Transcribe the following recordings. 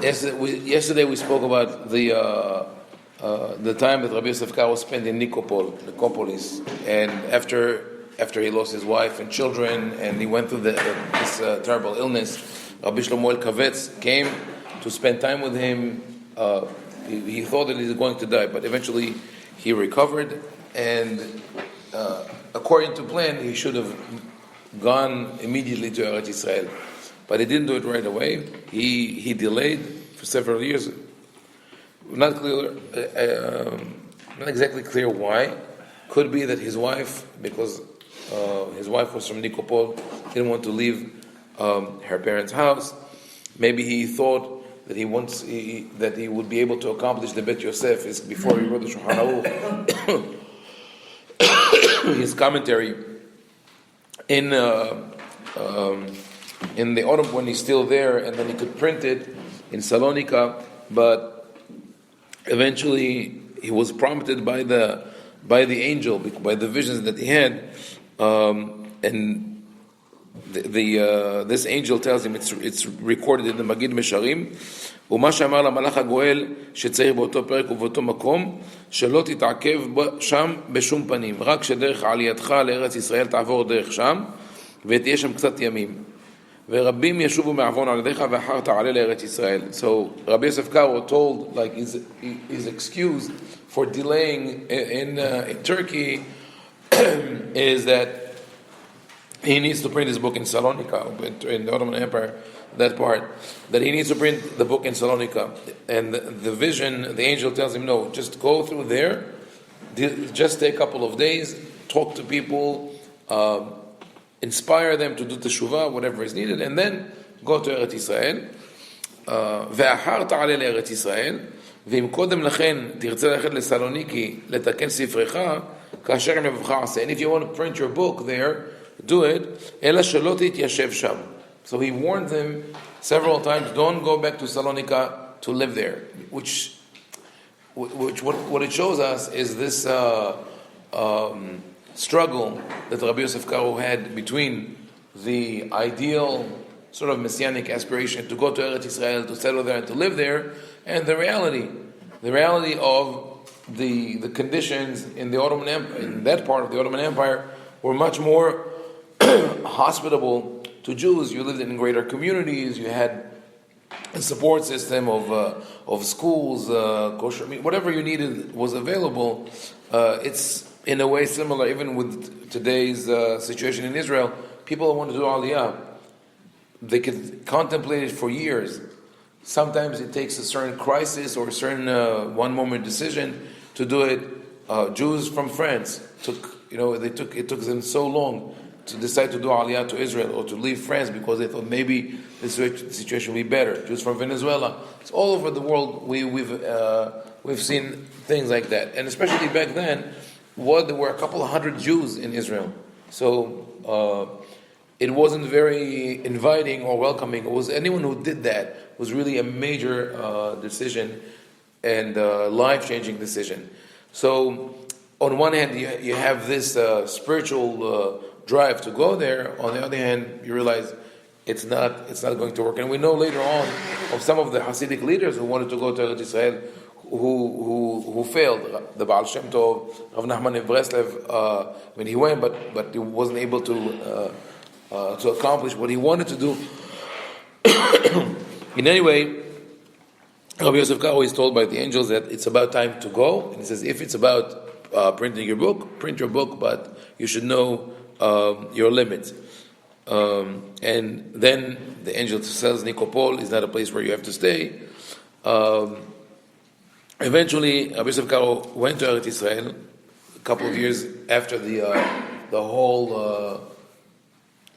Yesterday we spoke about the time that Rabbi Yosef Karo spent in Nicopolis, and after he lost his wife and children, and he went through this terrible illness, Rabbi Shlomo Kavetz came to spend time with him. He thought that he was going to die, but eventually he recovered, and according to plan, he should have gone immediately to Eretz Israel. But he didn't do it right away. He delayed for several years. Not exactly clear why. Could be that his wife, because his wife was from Nikopol, didn't want to leave her parents' house. Maybe he thought that he would be able to accomplish the Bet Yosef before he wrote the shulchan-aruch. His commentary in the autumn when he's still there, and then he could print it in Salonika, but eventually he was prompted by the angel, by the visions that he had, and this angel tells him, it's recorded in the Magid Mesharim, ומה שאמר למלאך הגואל שצריך באותו פרק ובאותו מקום שלא תתעכב שם בשום פנים, רק שדרך עלייתך לארץ ישראל תעבור דרך שם ותהיה שם קצת ימים ורבים ישובו מעוון על ידיך ואחר תעלה לארץ ישראל. So Rabbi Yosef Karo told, like, his excuse for delaying in Turkey is that he needs to print his book in Salonika, in the Ottoman Empire, that part, that he needs to print the book in Salonika. And the vision, the angel tells him, no, just go through there, just take a couple of days, talk to people, inspire them to do teshuvah, whatever is needed, and then go to Eretz Israel. ואחר תעלה לארץ ישראל, ואם קודם לכן תרצה ללכת לסלוניקי לתקן ספרך, כאשר מבבך עשה. And if you want to print your book there, do it, אלא שלא תתיישב שם. So he warned them several times, don't go back to Salonika to live there, which what it shows us is this struggle that Rabbi Yosef Karo had between the ideal sort of messianic aspiration to go to Eretz Israel, to settle there and to live there, and the reality of the conditions in the Ottoman Empire, in that part of the Ottoman Empire, were much more hospitable to Jews. You lived in greater communities. You had a support system of schools, kosher meat, whatever you needed was available. It's in a way similar, even with today's situation in Israel. People who want to do Aliyah, they could contemplate it for years. Sometimes it takes a certain crisis or a certain one-moment decision to do it. Jews from France it took them so long to decide to do Aliyah to Israel or to leave France because they thought maybe the situation will be better. Jews from Venezuela, it's all over the world. We've seen things like that, and especially back then, there were a couple of hundred Jews in Israel, so it wasn't very inviting or welcoming. It was anyone who did that was really a major decision and life-changing decision. So, on one hand, you have this spiritual drive to go there. On the other hand, you realize it's not going to work. And we know later on of some of the Hasidic leaders who wanted to go to Eretz Israel who failed. The Baal Shem Tov, Rav Nachman of Breslev, when he went, but he wasn't able to accomplish what he wanted to do. In any way, Rabbi Yosef Karo is told by the angels that it's about time to go. And he says, if it's about printing your book, print your book, but you should know your limits. And then the angel says, Nikopol is not a place where you have to stay. Eventually, Rabbi Yosef Karo went to Eretz Israel a couple of years after the whole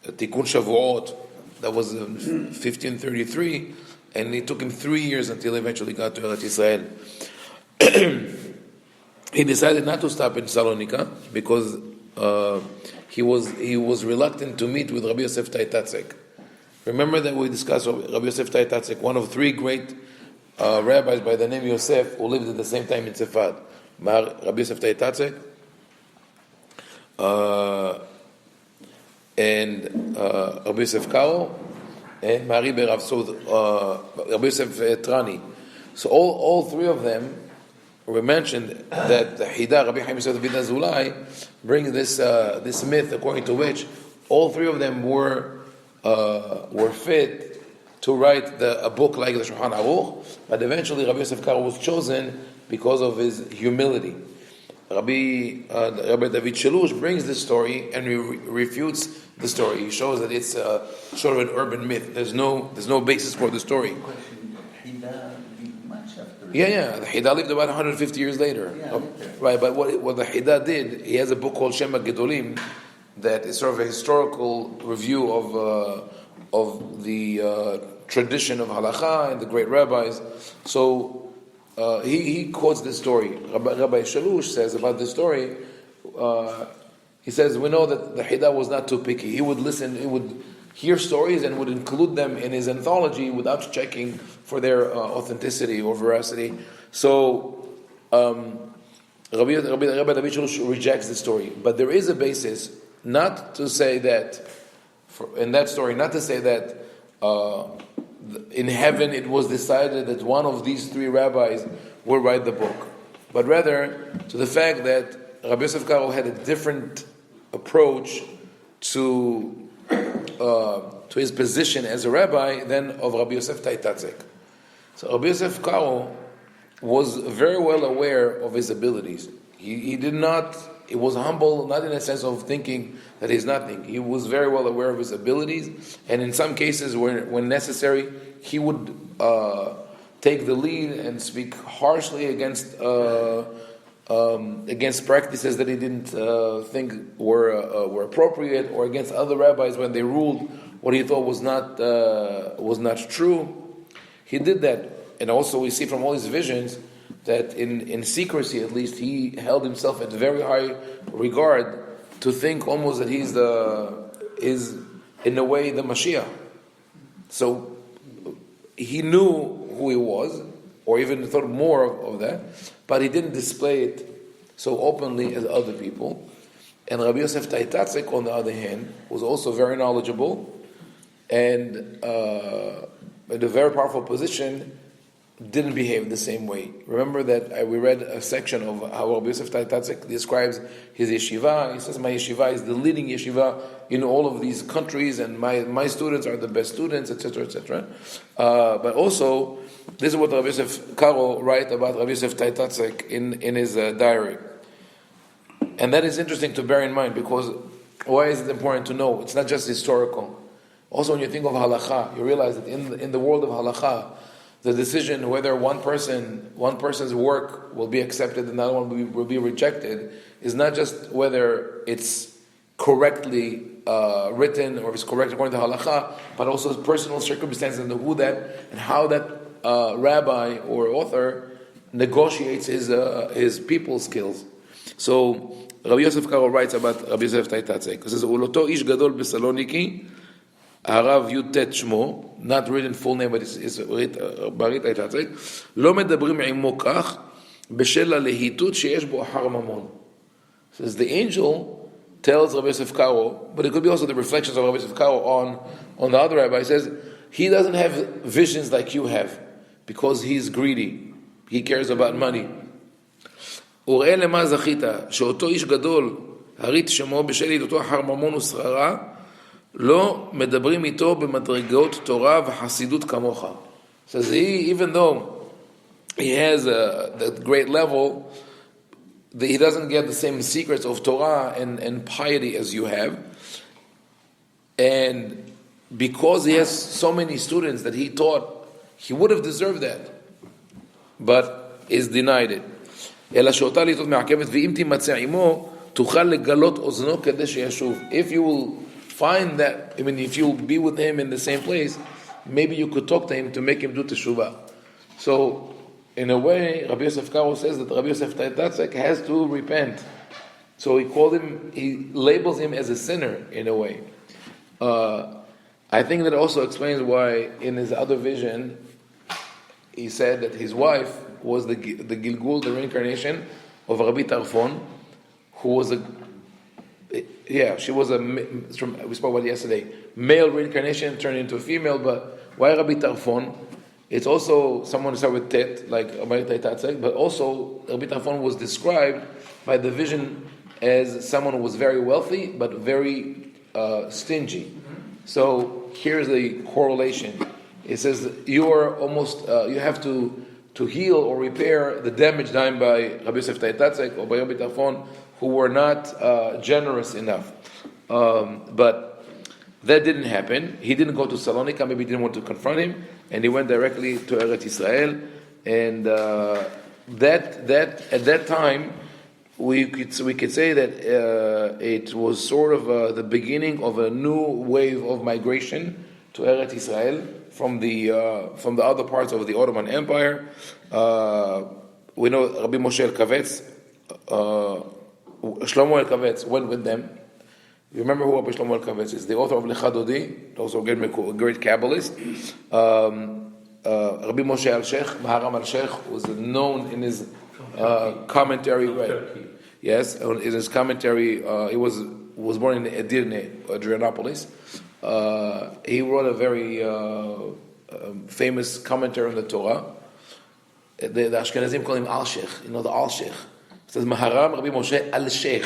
Tikkun Shavuot. That was 1533, and it took him 3 years until he eventually got to Eretz Israel. He decided not to stop in Salonika because he was reluctant to meet with Rabbi Yosef Taitatzek. Remember that we discussed Rabbi Yosef Taitatzek, one of three great rabbis by the name Yosef who lived at the same time in Tzefat. Rabbi Yosef Taitatzek and Rabbi Yosef Karo and Mari Berav, so Rabbi Yosef Trani. So all three of them were mentioned that the Hida, Rabbi Haim Ovadia Zulai, bring this myth according to which all three of them were fit to write a book like the shulchan-aruch, but eventually Rabbi Yosef Karo was chosen because of his humility. Rabbi David Shalush brings this story and refutes the story. He shows that it's sort of an urban myth. There's no basis for the story. The Hida lived about 150 years later. Right, but what the Hida did, he has a book called Shem HaGedolim that is sort of a historical review of the tradition of halacha and the great rabbis. So he quotes this story. Rabbi Shalush says about this story, he says, we know that the Hida was not too picky. He would listen, he would hear stories and would include them in his anthology without checking for their authenticity or veracity. So Rabbi David Shalush rejects the story. But there is a basis not to say that, in that story, not to say that in heaven it was decided that one of these three rabbis will write the book, but rather to the fact that Rabbi Yosef Karo had a different approach to his position as a rabbi than of Rabbi Yosef Taitatzek. So Rabbi Yosef Karo was very well aware of his abilities. He was humble, not in a sense of thinking that he's nothing. He was very well aware of his abilities, and in some cases, when necessary, he would take the lead and speak harshly against practices that he didn't think were appropriate, or against other rabbis when they ruled what he thought was not true. He did that, and also we see from all his visions that in secrecy, at least, he held himself at very high regard to think almost that he's in a way the Mashiach. So he knew who he was, or even thought more of that, but he didn't display it so openly as other people. And Rabbi Yosef Taitatzek, on the other hand, was also very knowledgeable and in a very powerful position, didn't behave the same way. Remember that we read a section of how Rabbi Yosef Taitatzek describes his yeshiva. He says, my yeshiva is the leading yeshiva in all of these countries, and my students are the best students, etc., etc. But also, this is what Rabbi Yosef Karo writes about Rabbi Yosef Taitatzek in his diary. And that is interesting to bear in mind, because why is it important to know? It's not just historical. Also, when you think of halacha, you realize that in the world of halacha, the decision whether one person's work will be accepted and another one will be rejected is not just whether it's correctly written or if it's correct according to halacha, but also personal circumstances and how that rabbi or author negotiates his people skills. So Rabbi Yosef Karo writes about Rabbi Yosef Taitatzek. He says, "Uloto ish gadol b'Saloniki, Harav Yutet Shmo." Not written full name, but it's Barit Taitatzek. "Lo medabrim imo kach b'shel halehitut sheyesh bo achar mamon." Says the angel tells Rabbi Yosef Karo, but it could be also the reflections of Rabbi Yosef Karo on the other rabbi. He says he doesn't have visions like you have because he's greedy. He cares about money. וראה למה זכית, שאותו איש גדול, הריט שמו בשל ידידותו אחר ממון ושררה, לא מדברים איתו במדרגות תורה וחסידות כמוך. Says even though he has that great level, he doesn't get the same secrets of Torah and piety as you have. And because he has so many students that he taught, he would have deserved that, but is denied it. אלא שאותה ליטות מעכבת, ואם תימצא עמו, תוכל לגלות אוזנו כדי שישוב. If you will find that, if you will be with him in the same place, maybe you could talk to him to make him do teshuvah. So, in a way, Rabbi Yosef Karo says that Rabbi Yosef Taitatzek has to repent. So he labels him as a sinner, in a way. I think that also explains why, in his other vision, he said that his wife was the Gilgul, the reincarnation of Rabbi Tarfon, who was she was we spoke about it yesterday, male reincarnation turned into a female, but why Rabbi Tarfon? It's also someone who started with Tet, like Amarita Tatzek, but also Rabbi Tarfon was described by the vision as someone who was very wealthy, but very stingy. So here's the correlation. It says you are almost, you have to heal or repair the damage done by Rabbi Yosef Tatzek or by Rabbi Tarfon, who were not generous enough. But that didn't happen. He didn't go to Salonika, maybe he didn't want to confront him, and he went directly to Eretz Israel. And that at that time, we could say that it was sort of the beginning of a new wave of migration to Eretz Israel from the other parts of the Ottoman Empire. We know Rabbi Moshe Elkavetz, Shlomo Elkavetz went with them. You remember who Rabbi Shlomo Elkavetz is? The author of Lecha Dodi, also a great Kabbalist. Rabbi Moshe Al-Sheikh, Maharam Al-Sheikh, was known in his commentary. Right? Yes, in his commentary, he was born in Edirne, Adrianopolis. He wrote a very famous commentary on the Torah. The Ashkenazim call him Al-Sheikh, the Al-Sheikh. It says Maharam Rabbi Moshe Al-Sheikh.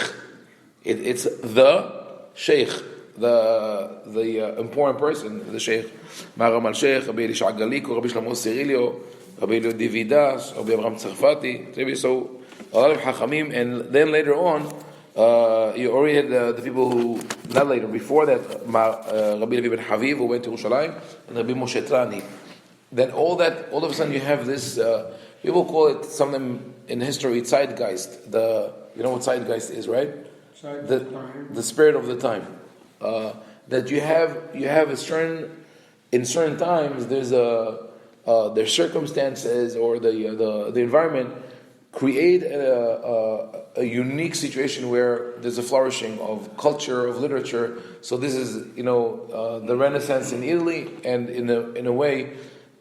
It's the Sheikh, the important person, the Sheikh. Maharam Al-Sheikh, Rabbi Elisha Galiko, Rabbi Shlomo Sirilio, Rabbi Elio Vidas, Rabbi Abraham Tzefati. So a lot of Hachamim, and then later on, you already had the people who, not later, before that, Rabbi Levi ben Haviv, who went to Yerushalayim, and Rabbi Moshe Trani. Then all of a sudden you have this, people call it something in history, zeitgeist. You know what zeitgeist is, right? The spirit of the time. That you have a certain, in certain times, there's circumstances or the environment create a unique situation where there's a flourishing of culture, of literature. So this is, the Renaissance in Italy, and in a way,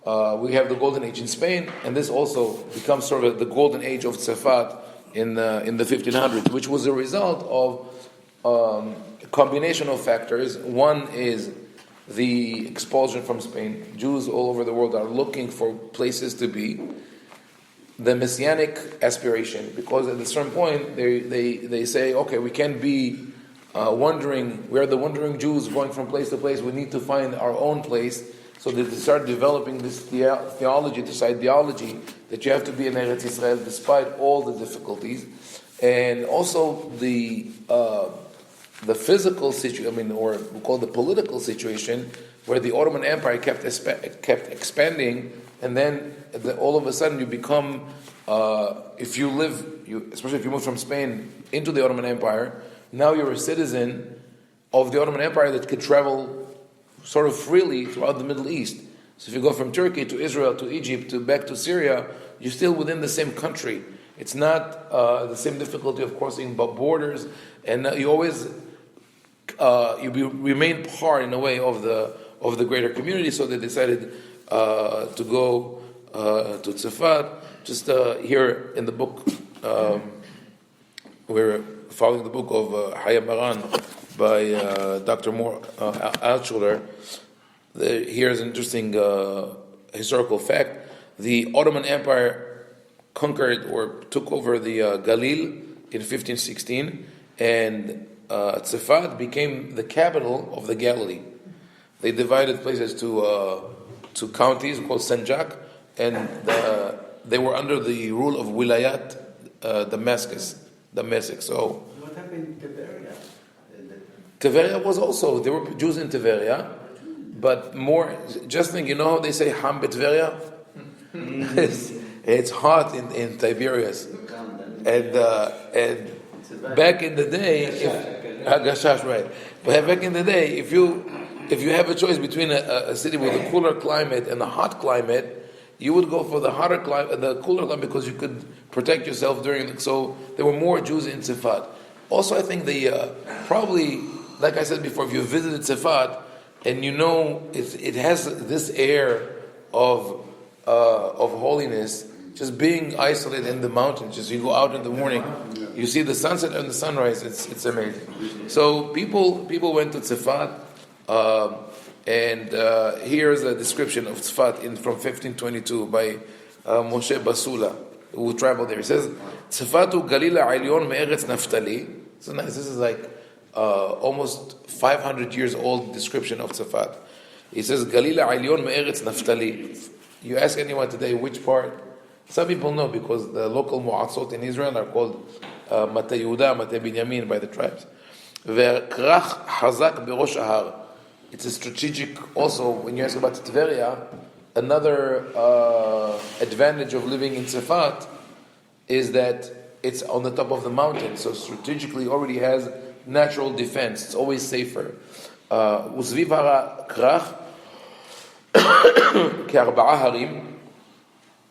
we have the Golden Age in Spain, and this also becomes sort of the Golden Age of Tzefat in the 1500s, which was a result of a combination of factors. One is the expulsion from Spain. Jews all over the world are looking for places to be. The messianic aspiration, because at a certain point they say, okay, we can't be wandering. We are the wandering Jews going from place to place. We need to find our own place. So they start developing this theology, this ideology that you have to be in Eretz Israel despite all the difficulties, and also the physical situation, or we call it the political situation, where the Ottoman Empire kept expanding, and then all of a sudden you become, especially if you move from Spain into the Ottoman Empire, now you're a citizen of the Ottoman Empire that could travel sort of freely throughout the Middle East. So if you go from Turkey to Israel to Egypt to back to Syria, you're still within the same country. It's not the same difficulty of crossing borders, and you always remain part in a way of the greater community. So they decided to go to Tzefat. Just here in the book, we're following the book of Haim Ovadia by Dr. Moore Altshuler. Here's an interesting historical fact. The Ottoman Empire conquered or took over the Galil in 1516, and Tzefat became the capital of the Galilee. They divided places to counties called Sanjak, and they were under the rule of Wilayat Damascus. So what happened to Tiberia? Tiberia was also, there were Jews in Tiberia, but more, just think, how they say Ham Betveria? It's hot in Tiberias. And back in the day, Gashash, right. But back in the day, if you have a choice between a city with a cooler climate and a hot climate, you would go for the hotter climate, the cooler climate, because you could protect yourself so there were more Jews in Tzefat. Also, I think probably, like I said before, if you visited Tzefat, and it has this air of holiness, just being isolated in the mountains. Just you go out in the morning, you see the sunset and the sunrise. It's amazing. So people went to Tzefat, and here's a description of Tzefat from 1522 by Moshe Basula, who traveled there. He says, "Tzefatu Galila Elyon me'eretz Naftali." So nice. This is like almost 500 years old description of Tzefat. He says, "Galila Elyon me'eretz Naftali." You ask anyone today which part. Some people know because the local mu'atzot in Israel are called Mate Yehuda, Mate Binyamin by the tribes. Ve'krach hazak berosh ahar. It's a strategic. Also, when you ask about Tveria, another advantage of living in Tzefat is that it's on the top of the mountain, so strategically already has natural defense. It's always safer. Uzviv hara krach ke'arba'a harim.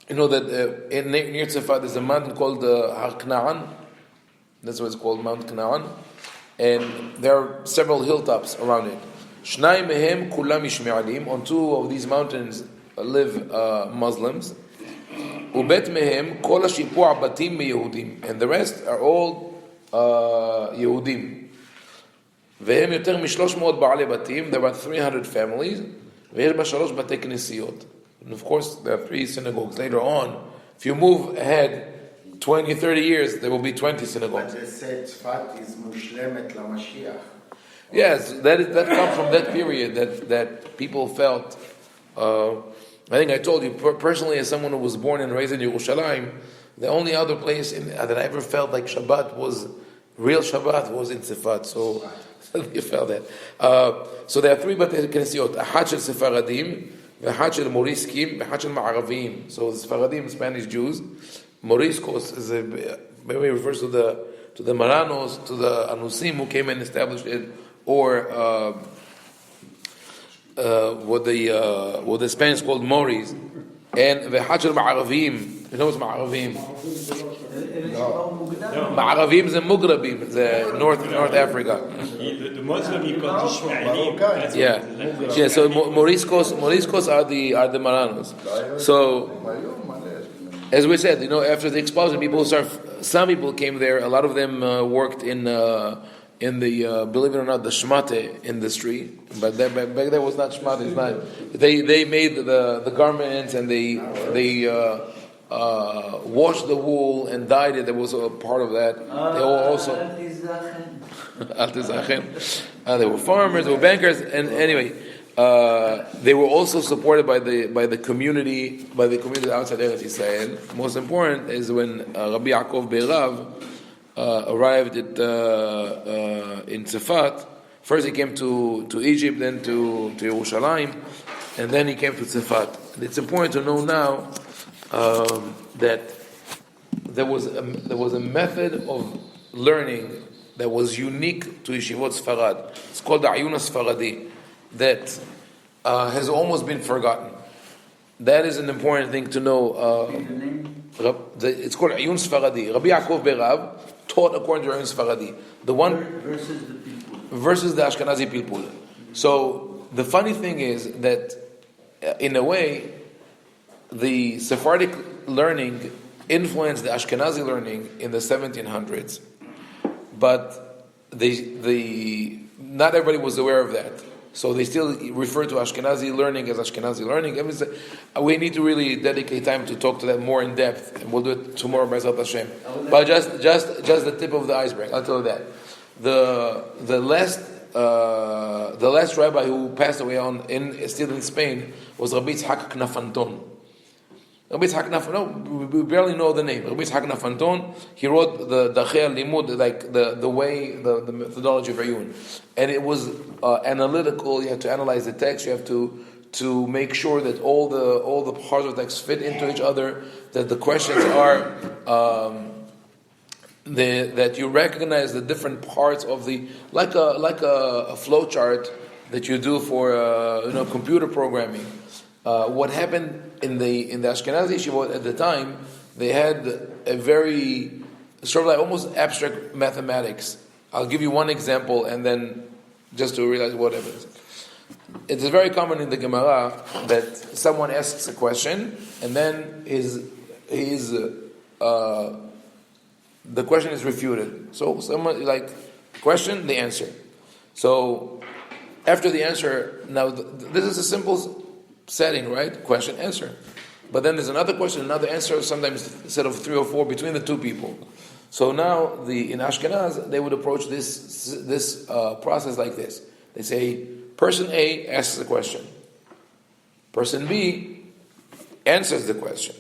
You know that near Tzefat there's a mountain called Har Kna'an. That's what it's called, Mount Kna'an. And there are several hilltops around it. Shnai mehem kulam ishme'alim. On two of these mountains live Muslims. Ubet mehem kol hashipua batim meYehudim. And the rest are all Yehudim. Vehem yoter mi-300 ba'alei batim. There are 300 families. Ve'yesh ba 3 batei knesiyot. And of course, there are 3 synagogues. Later on, if you move ahead 20, 30 years, there will be 20 synagogues. But they said Tzfat is mushlemet laMashiach. Yes, that comes from that period that people felt. I think I told you personally, as someone who was born and raised in Yerushalayim, the only other place that I ever felt like Shabbat was real Shabbat was in Tzefat. So you felt that. So there are 3 Batei Knesiyot: Achat shel Sefaradim, V'Achat shel Moriskim, V'Achat shel Ma'aravim. So Sefaradim, Spanish Jews. Moriscos maybe refers to the Maranos, to the Anusim who came and established it, or what the Spanish called Moris, and V'Achat shel Ma'aravim. You know what's Ma'aravim? Ma'aravim is Mugrabim, the North Africa. The Muslim you call Ishmaelim. Yeah. So Moriscos are the Maranos. So, as we said, after the expulsion, some people came there. A lot of them worked in the believe it or not, the shmate industry. But back then was not shmate. It's not. They made the garments and they washed the wool and dyed it. There was a part of that. They were also they were farmers, they were bankers, and anyway, they were also supported by the community outside Eretz Israel. Most important is when Rabbi Yaakov Be'erav arrived in Tzefat. First he came to Egypt, then to Yerushalayim, and then he came to Tzefat. And it's important to know now that there was a method of learning that was unique to Yeshivot Sfarad. It's called the Ayun Sfaradi, that has almost been forgotten. That is an important thing to know. It's called Ayun Sfaradi. Rabbi Yaakov Be'erav taught according to Ayun Sfaradi. The one versus the Ashkenazi Pilpul. So the funny thing is that, in a way, the Sephardic learning influenced the Ashkenazi learning in the 1700s, but not everybody was aware of that. So they still refer to Ashkenazi learning as Ashkenazi learning. We need to really dedicate time to talk to that more in depth, and we'll do it tomorrow, B'ezrat Hashem. But just the tip of the iceberg. I'll tell you that the last rabbi who passed away still in Spain was Rabbi Yitzhak Knafanton. Rabbi Yitzhak Knafanton, we barely know the name. Rabbi Yitzhak Knafanton, he wrote the Dachei Limud, like the way, the methodology of Ayun. And it was analytical. You have to analyze the text. You have to make sure that all the parts of the text fit into each other, that the questions are that you recognize the different parts of like a flow chart that you do for computer programming. What happened in the Ashkenazi yeshivot at the time, they had a very sort of like almost abstract mathematics. I'll give you one example, and then just to realize what it is. It is very common in the Gemara that someone asks a question, and then his the question is refuted. So someone question, the answer. So after the answer, now this is a simple setting, right? Question, answer. But then there's another question, another answer, sometimes instead of 3 or 4 between the two people. So now in Ashkenaz, they would approach this process like this. They say, person A asks the question. Person B answers the question.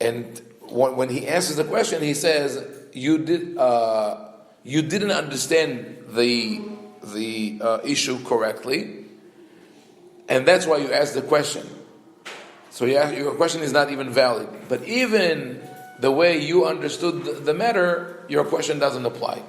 And when he answers the question, he says, you didn't understand the issue correctly, and that's why you asked the question. So your question is not even valid. But even the way you understood the matter, your question doesn't apply.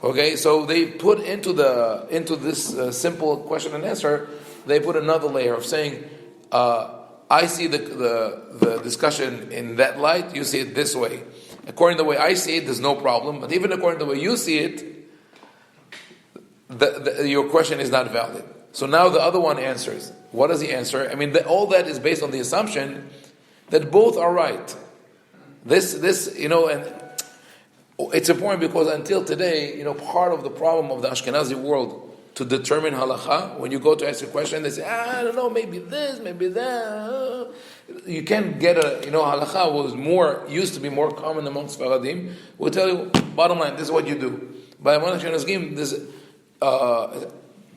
Okay, so they put into this simple question and answer, they put another layer of saying, I see the discussion in that light, you see it this way. According to the way I see it, there's no problem. But even according to the way you see it, your question is not valid. So now the other one answers. What does he answer? I mean, all that is based on the assumption that both are right. This, and it's important because until today, part of the problem of the Ashkenazi world to determine halacha, when you go to ask a question, they say, I don't know, maybe this, maybe that. You can't get halacha used to be more common amongst Faradim. We'll tell you, bottom line, this is what you do. By Amon Ashkenazim,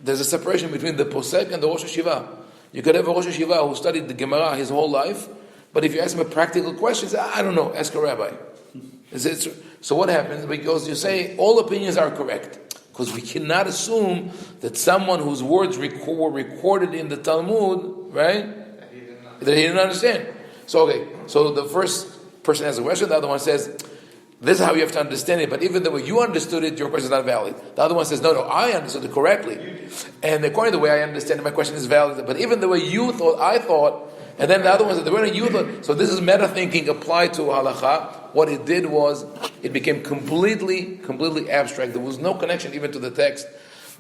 there's a separation between the posek and the Rosh Hashiva. You could have a Rosh Hashiva who studied the Gemara his whole life, but if you ask him a practical question, he says, I don't know, ask a rabbi. So what happens? Because you say, all opinions are correct. Because we cannot assume that someone whose words were recorded in the Talmud, right, that he didn't understand. So the first person has a question, the other one says, this is how you have to understand it, but even the way you understood it, your question is not valid. The other one says, no, I understood it correctly. And according to the way I understand it, my question is valid. But even the way you thought, I thought, and then the other one said, the way you thought. So this is meta thinking applied to halacha. What it did was, it became completely abstract. There was no connection even to the text.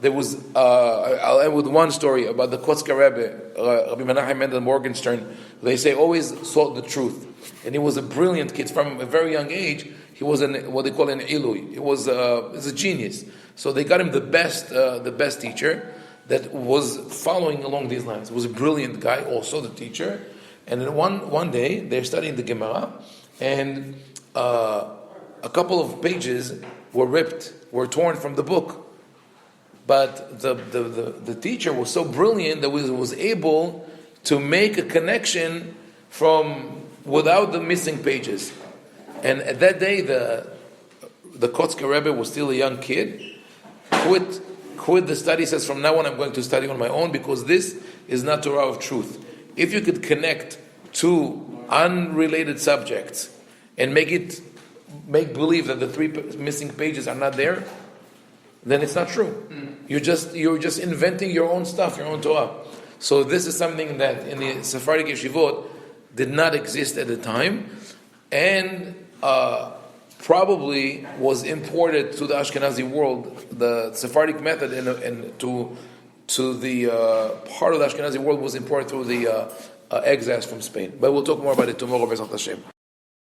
There was, I'll end with one story about the Kotzker Rebbe, Rabbi Menachem Mendel Morgenstern. They say always sought the truth. And he was a brilliant kid from a very young age. He was what they call an ilui. He was a genius. So they got him the best teacher that was following along these lines. He was a brilliant guy, also the teacher. And then one day they're studying the Gemara, and a couple of pages were torn from the book. But the teacher was so brilliant that was able to make a connection without the missing pages. And at that day, the Kotzker Rebbe was still a young kid. Quit the study. Says, from now on, I'm going to study on my own because this is not Torah of truth. If you could connect two unrelated subjects and make believe that the 3 missing pages are not there, then it's not true. You're just inventing your own stuff, your own Torah. So this is something that in the Sephardic yeshivot did not exist at the time, and probably was imported to the Ashkenazi world, the Sephardic method, and to the part of the Ashkenazi world was imported through the exiles from Spain. But we'll talk more about it tomorrow, B'ezrat Hashem.